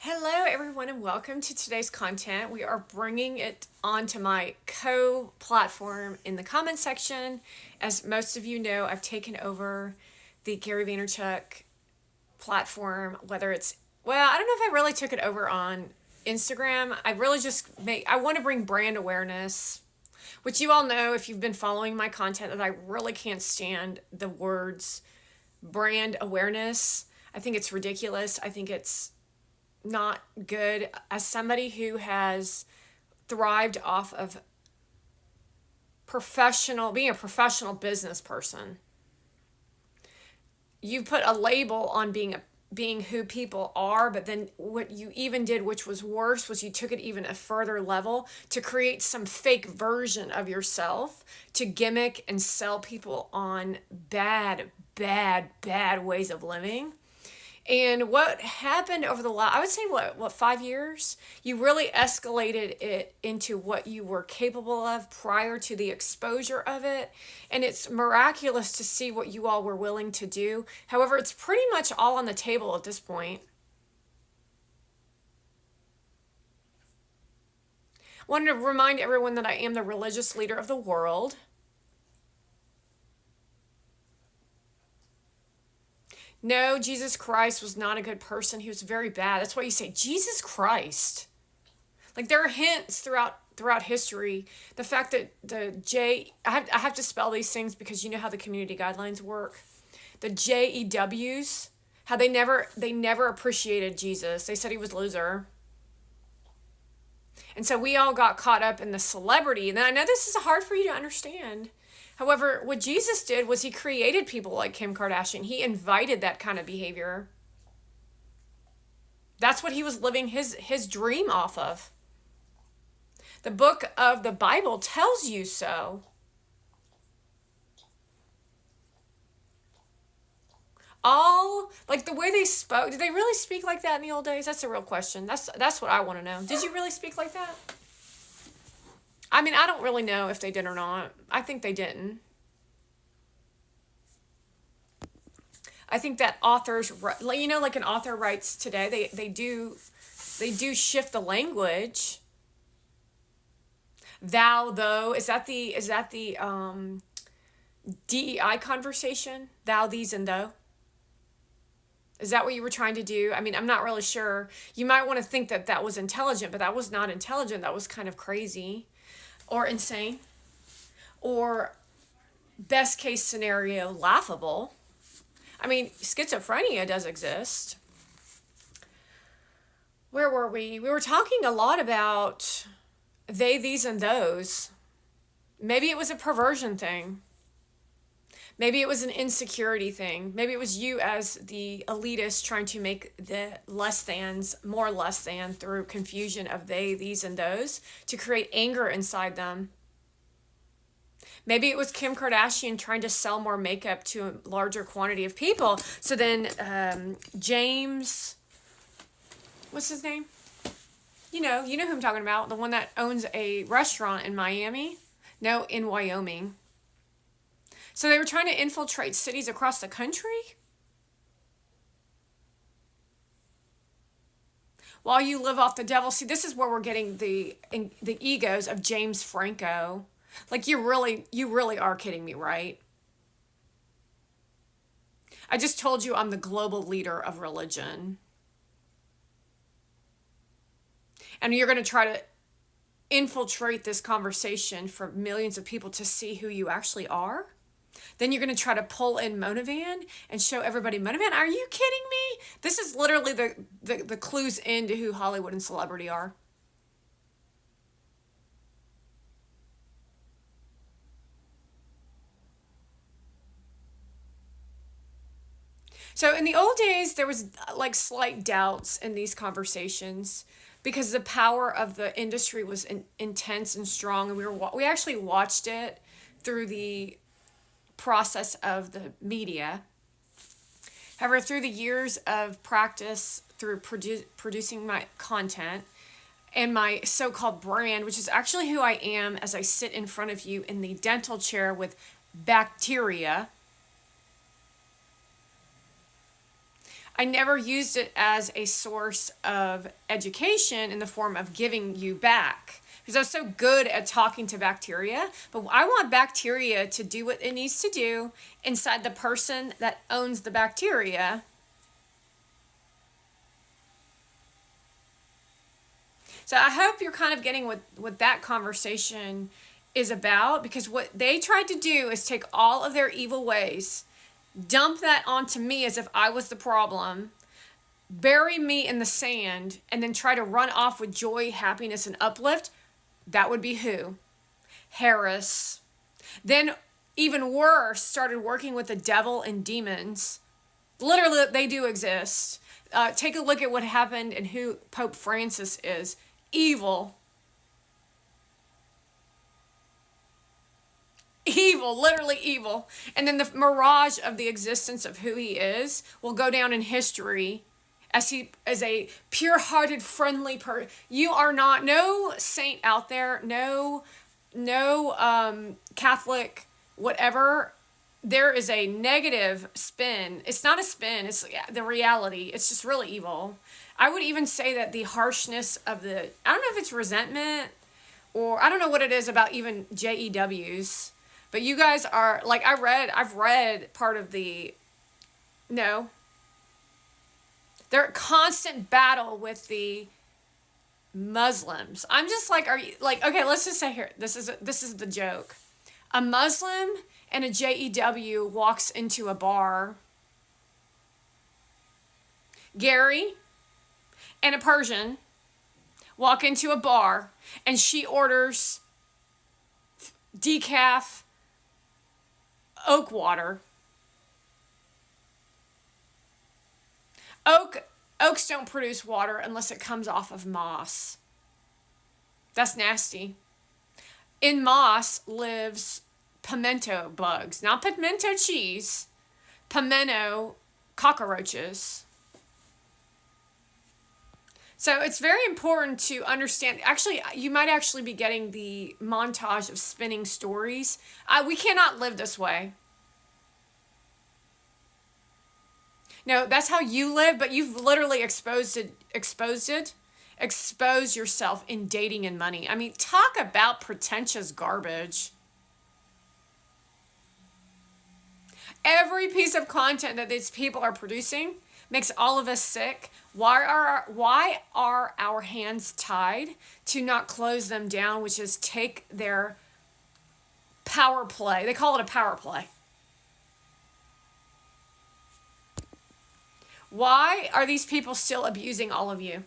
Hello, everyone, and welcome to today's content. We are bringing it onto my co-platform in the comment section. As most of you know, I've taken over the Gary Vaynerchuk platform, whether it's, I don't know if I really took it over on Instagram. I want to bring brand awareness, which you all know if you've been following my content that I really can't stand the words brand awareness. I think it's ridiculous. I think it's not good. As somebody who has thrived off of being a professional business person, you put a label on being who people are, but then what you even did, which was worse, was you took it even a further level to create some fake version of yourself to gimmick and sell people on bad ways of living. And what happened over the last, I would say, 5 years? You really escalated it into what you were capable of prior to the exposure of it. And it's miraculous to see what you all were willing to do. However, it's pretty much all on the table at this point. I wanted to remind everyone that I am the religious leader of the world. No, Jesus Christ was not a good person. He was very bad. That's why you say Jesus Christ. Like, there are hints throughout history. The fact that I have to spell these things because you know how the community guidelines work. The JEWs, how they never appreciated Jesus. They said he was a loser. And so we all got caught up in the celebrity. And I know this is hard for you to understand. However, what Jesus did was he created people like Kim Kardashian. He invited that kind of behavior. That's what he was living his dream off of. The book of the Bible tells you so. All, like, the way they spoke, did they really speak like that in the old days? That's a real question. That's what I want to know. Did you really speak like that? I mean, I don't really know if they did or not. I think they didn't. I think that authors, like an author writes today, they do shift the language. Thou, though, is that the DEI conversation? Thou, these, and thou. Is that what you were trying to do? I mean, I'm not really sure. You might want to think that that was intelligent, but that was not intelligent. That was kind of crazy or insane or best case scenario, laughable. I mean, schizophrenia does exist. Where were we? We were talking a lot about they, these, and those. Maybe it was a perversion thing. Maybe it was an insecurity thing. Maybe it was you as the elitist trying to make the less thans more less than through confusion of they, these, and those to create anger inside them. Maybe it was Kim Kardashian trying to sell more makeup to a larger quantity of people. So then James, what's his name? You know who I'm talking about. The one that owns a restaurant in Miami. No, in Wyoming. So they were trying to infiltrate cities across the country? While you live off the devil. See, this is where we're getting the egos of James Franco. Like, you really are kidding me, right? I just told you I'm the global leader of religion. And you're going to try to infiltrate this conversation for millions of people to see who you actually are? Then you're going to try to pull in Monovan and show everybody Monovan? Are you kidding me? This is literally the clues into who Hollywood and celebrity are. So in the old days, there was like slight doubts in these conversations because the power of the industry was intense and strong, and we actually watched it through the process of the media. However, through the years of practice, through producing my content and my so-called brand, which is actually who I am as I sit in front of you in the dental chair with bacteria, I never used it as a source of education in the form of giving you back. Because I was so good at talking to bacteria, but I want bacteria to do what it needs to do inside the person that owns the bacteria. So I hope you're kind of getting what that conversation is about, because what they tried to do is take all of their evil ways, dump that onto me as if I was the problem, bury me in the sand, and then try to run off with joy, happiness, and uplift. That would be who? Harris. Then, even worse, started working with the devil and demons. Literally, they do exist. Take a look at what happened and who Pope Francis is. Evil. Evil, literally evil. And then the mirage of the existence of who he is will go down in history as a pure-hearted, friendly person. You are not, no saint out there, no Catholic, whatever. There is a negative spin. It's not a spin, it's the reality. It's just really evil. I would even say that the harshness of I don't know if it's resentment, or I don't know what it is about even JEWs. But you guys are, like, I've read part of no. They're a constant battle with the Muslims. I'm just like, are you, like, okay, let's just say here, this is the joke. A Muslim and a JEW walks into a bar. Gary and a Persian walk into a bar, and she orders decaf oak water. Oaks don't produce water unless it comes off of moss. That's nasty. In moss lives pimento bugs, not pimento cheese, pimento cockroaches. So it's very important to understand. Actually, you might actually be getting the montage of spinning stories. We cannot live this way. No, that's how you live, but you've literally exposed yourself in dating and money. I mean, talk about pretentious garbage. Every piece of content that these people are producing makes all of us sick. Why are our hands tied to not close them down, which is take their power play. They call it a power play. Why are these people still abusing all of you?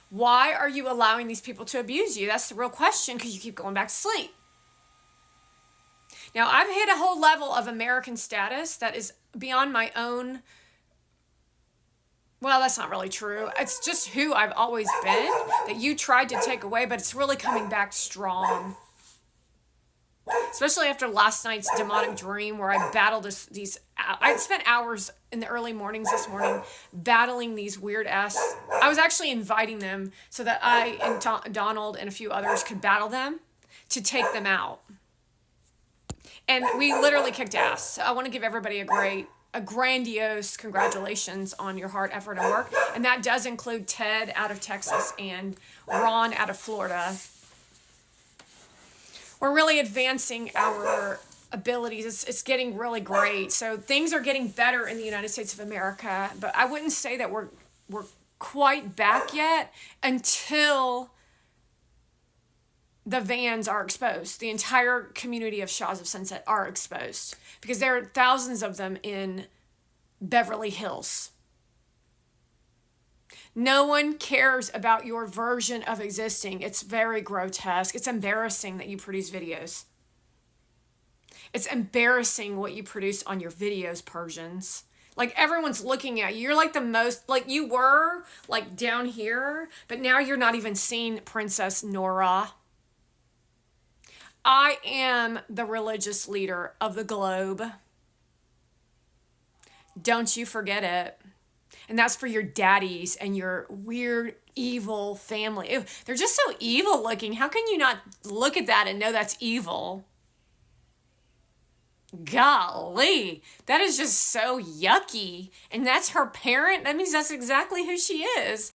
Why are you allowing these people to abuse you? That's the real question, because you keep going back to sleep. Now, I've hit a whole level of American status that is beyond my own. Well, that's not really true. It's just who I've always been that you tried to take away, but it's really coming back strong. Especially after last night's demonic dream where I battled I spent hours in the early mornings this morning battling these weird ass. I was actually inviting them so that I and Donald and a few others could battle them to take them out. And we literally kicked ass. So I want to give everybody a grandiose congratulations on your hard effort and work. And that does include Ted out of Texas and Ron out of Florida. We're really advancing our abilities. It's getting really great. So things are getting better in the United States of America, but I wouldn't say that we're quite back yet until the vans are exposed. The entire community of Shahs of Sunset are exposed because there are thousands of them in Beverly Hills. No one cares about your version of existing. It's very grotesque. It's embarrassing that you produce videos. It's embarrassing what you produce on your videos, Persians. Like, everyone's looking at you. You're like the most, like you were, like down here, but now you're not even seeing Princess Nora. I am the religious leader of the globe. Don't you forget it. And that's for your daddies and your weird, evil family. Ew, they're just so evil looking. How can you not look at that and know that's evil? Golly, that is just so yucky. And that's her parent? That means that's exactly who she is.